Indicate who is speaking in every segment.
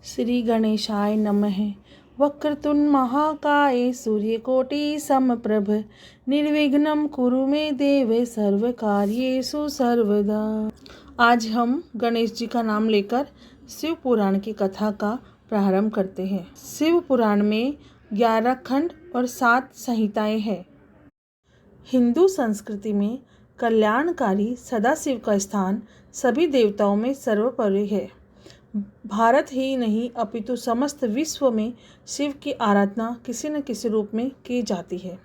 Speaker 1: श्री गणेशाय नमः। वक्रतुंड महाकाय सूर्यकोटि समप्रभ निर्विघ्नं कुरु मे देव सर्वकार्येषु सर्वदा। आज हम गणेश जी का नाम लेकर शिव पुराण की कथा का प्रारंभ करते हैं। शिव पुराण में 11 खंड और 7 संहिताएं हैं। हिंदू संस्कृति में कल्याणकारी सदाशिव का स्थान सभी देवताओं में सर्वोपरि है। भारत ही नहीं अपितु समस्त विश्व में शिव की आराधना किसी न किसी रूप में की जाती है।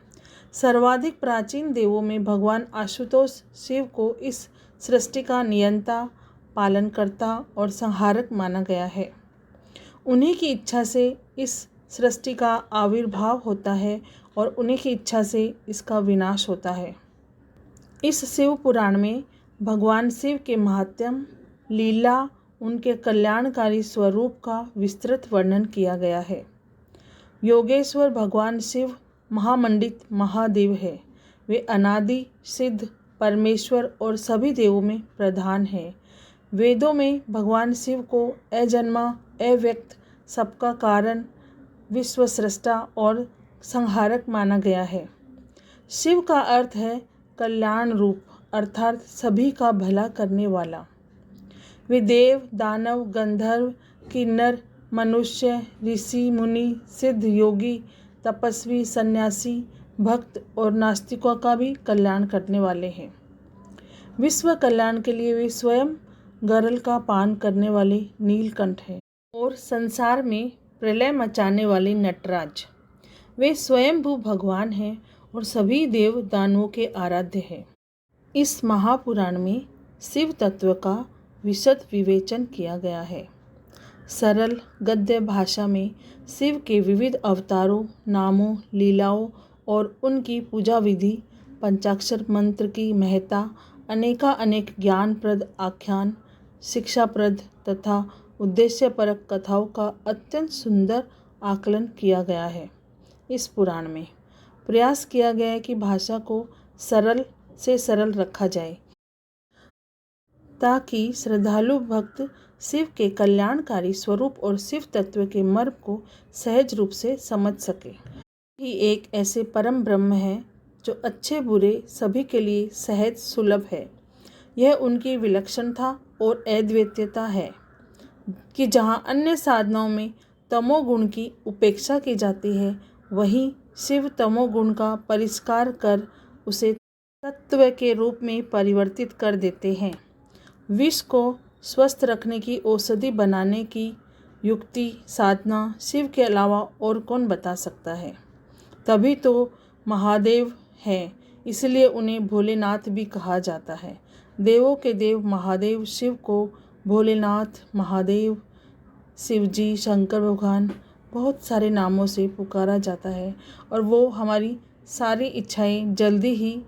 Speaker 1: सर्वाधिक प्राचीन देवों में भगवान आशुतोष शिव को इस सृष्टि का नियंता, पालनकर्ता और संहारक माना गया है। उन्हीं की इच्छा से इस सृष्टि का आविर्भाव होता है और उन्हीं की इच्छा से इसका विनाश होता है। इस शिव पुराण में भगवान शिव के महात्म्य, लीला, उनके कल्याणकारी स्वरूप का विस्तृत वर्णन किया गया है। योगेश्वर भगवान शिव महामंडित महादेव है। वे अनादि सिद्ध परमेश्वर और सभी देवों में प्रधान हैं। वेदों में भगवान शिव को अजन्मा, अव्यक्त, सबका कारण, विश्व सृष्टा और संहारक माना गया है। शिव का अर्थ है कल्याण रूप, अर्थात सभी का भला करने वाला। वे देव, दानव, गंधर्व, किन्नर, मनुष्य, ऋषि, मुनि, सिद्ध, योगी, तपस्वी, सन्यासी, भक्त और नास्तिकों का भी कल्याण करने वाले हैं। विश्व कल्याण के लिए वे स्वयं गरल का पान करने वाले नीलकंठ हैं और संसार में प्रलय मचाने वाले नटराज। वे स्वयंभू भगवान हैं और सभी देव दानवों के आराध्य हैं। इस महापुराण में शिव तत्व का विशद विवेचन किया गया है। सरल गद्य भाषा में शिव के विविध अवतारों, नामों, लीलाओं और उनकी पूजा विधि, पंचाक्षर मंत्र की महत्ता, अनेक ज्ञानप्रद आख्यान, शिक्षाप्रद तथा उद्देश्यपरक कथाओं का अत्यंत सुंदर आकलन किया गया है। इस पुराण में प्रयास किया गया है कि भाषा को सरल से सरल रखा जाए ताकि श्रद्धालु भक्त शिव के कल्याणकारी स्वरूप और शिव तत्व के मर्म को सहज रूप से समझ सके। ही एक ऐसे परम ब्रह्म है जो अच्छे बुरे सभी के लिए सहज सुलभ है। यह उनकी विलक्षणता और अद्वितीयता है कि जहाँ अन्य साधनाओं में तमोगुण की उपेक्षा की जाती है, वहीं शिव तमोगुण का परिष्कार कर उसे तत्व के रूप में परिवर्तित कर देते हैं। विष को स्वस्थ रखने की औषधि बनाने की युक्ति, साधना शिव के अलावा और कौन बता सकता है। तभी तो महादेव हैं, इसलिए उन्हें भोलेनाथ भी कहा जाता है। देवों के देव महादेव शिव को भोलेनाथ, महादेव, शिवजी, शंकर भगवान बहुत सारे नामों से पुकारा जाता है और वो हमारी सारी इच्छाएं जल्दी ही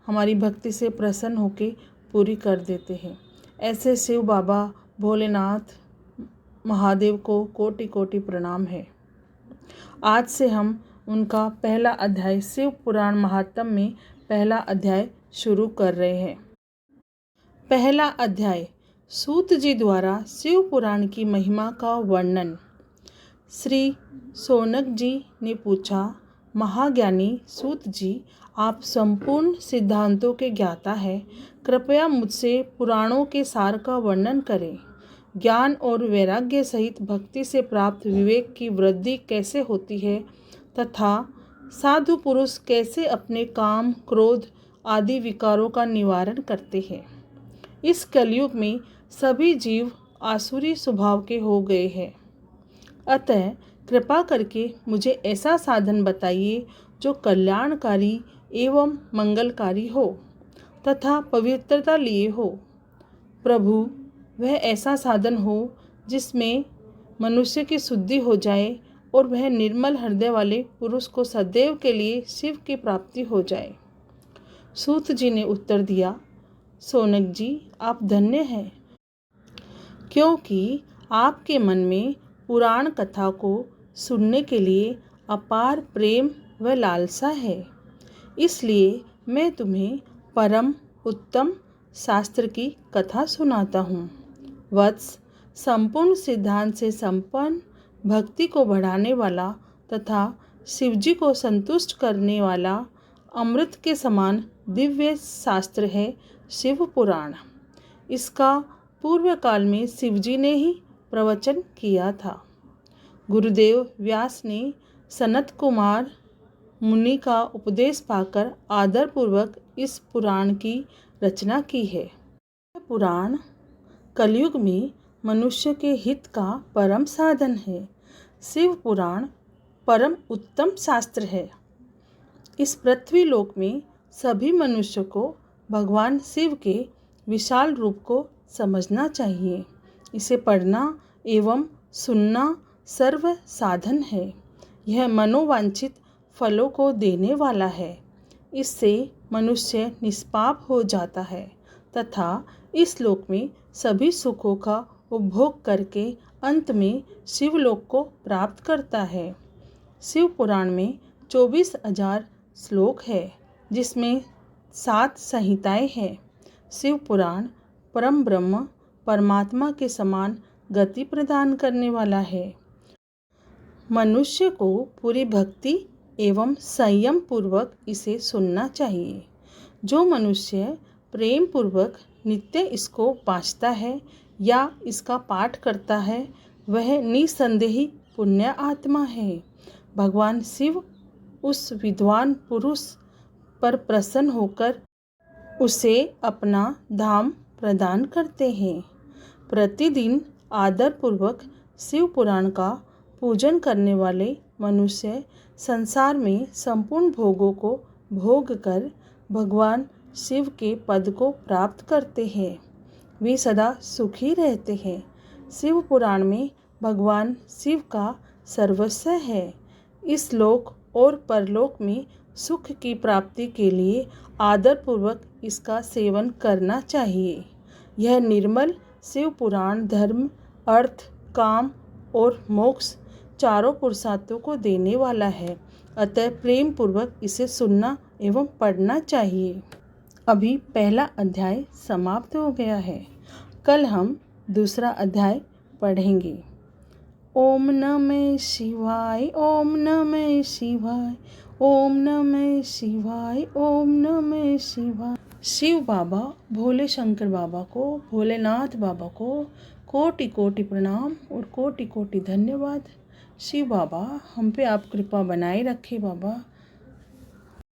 Speaker 1: हमारी भक्ति से प्रसन्न होकर पूरी कर देते हैं। ऐसे शिव बाबा भोलेनाथ महादेव को कोटि कोटि प्रणाम है। आज से हम उनका पहला अध्याय शिव पुराण महात्म्य में पहला अध्याय शुरू कर रहे हैं। पहला अध्याय सूत जी द्वारा शिव पुराण की महिमा का वर्णन। श्री शौनक जी ने पूछा, महाज्ञानी सूत जी, आप संपूर्ण सिद्धांतों के ज्ञाता हैं, कृपया मुझसे पुराणों के सार का वर्णन करें। ज्ञान और वैराग्य सहित भक्ति से प्राप्त विवेक की वृद्धि कैसे होती है तथा साधु पुरुष कैसे अपने काम, क्रोध आदि विकारों का निवारण करते हैं। इस कलयुग में सभी जीव आसुरी स्वभाव के हो गए हैं, अतः कृपा करके मुझे ऐसा साधन बताइए जो कल्याणकारी एवं मंगलकारी हो तथा पवित्रता लिए हो। प्रभु, वह ऐसा साधन हो जिसमें मनुष्य की शुद्धि हो जाए और वह निर्मल हृदय वाले पुरुष को सदैव के लिए शिव की प्राप्ति हो जाए। सूत जी ने उत्तर दिया, शौनक जी, आप धन्य हैं, क्योंकि आपके मन में पुराण कथा को सुनने के लिए अपार प्रेम व लालसा है। इसलिए मैं तुम्हें परम उत्तम शास्त्र की कथा सुनाता हूँ। वत्स, संपूर्ण सिद्धांत से संपन्न, भक्ति को बढ़ाने वाला तथा शिवजी को संतुष्ट करने वाला अमृत के समान दिव्य शास्त्र है शिव पुराण। इसका पूर्व काल में शिवजी ने ही प्रवचन किया था। गुरुदेव व्यास ने सनत कुमार मुनि का उपदेश पाकर आदरपूर्वक इस पुराण की रचना की है। यह पुराण कलयुग में मनुष्य के हित का परम साधन है। शिव पुराण परम उत्तम शास्त्र है। इस पृथ्वी लोक में सभी मनुष्य को भगवान शिव के विशाल रूप को समझना चाहिए। इसे पढ़ना एवं सुनना सर्व साधन है। यह मनोवांछित फलों को देने वाला है। इससे मनुष्य निष्पाप हो जाता है तथा इस लोक में सभी सुखों का उपभोग करके अंत में शिवलोक को प्राप्त करता है। शिव पुराण में 24,000 श्लोक है, जिसमें 7 संहिताएं हैं। शिव पुराण परम ब्रह्म परमात्मा के समान गति प्रदान करने वाला है। मनुष्य को पूरी भक्ति एवं संयम पूर्वक इसे सुनना चाहिए। जो मनुष्य प्रेम पूर्वक नित्य इसको वांचता है या इसका पाठ करता है, वह निसंदेही पुण्य आत्मा है। भगवान शिव उस विद्वान पुरुष पर प्रसन्न होकर उसे अपना धाम प्रदान करते हैं। प्रतिदिन आदरपूर्वक शिव पुराण का पूजन करने वाले मनुष्य संसार में संपूर्ण भोगों को भोग कर भगवान शिव के पद को प्राप्त करते हैं। वे सदा सुखी रहते हैं। शिव पुराण में भगवान शिव का सर्वस्व है। इस लोक और परलोक में सुख की प्राप्ति के लिए आदरपूर्वक इसका सेवन करना चाहिए। यह निर्मल शिव पुराण धर्म, अर्थ, काम और मोक्ष चारों पुरुषार्थों को देने वाला है। अतः प्रेम पूर्वक इसे सुनना एवं पढ़ना चाहिए। अभी पहला अध्याय समाप्त हो गया है। कल हम दूसरा अध्याय पढ़ेंगे। ओम नमः शिवाय, ओम नमः शिवाय, ओम नमः शिवाय, ओम नमः शिवाय। शिव बाबा, भोले शंकर बाबा को, भोलेनाथ बाबा को कोटि कोटि प्रणाम और कोटि कोटि धन्यवाद। शिव बाबा, हम पे आप कृपा बनाए रखे बाबा।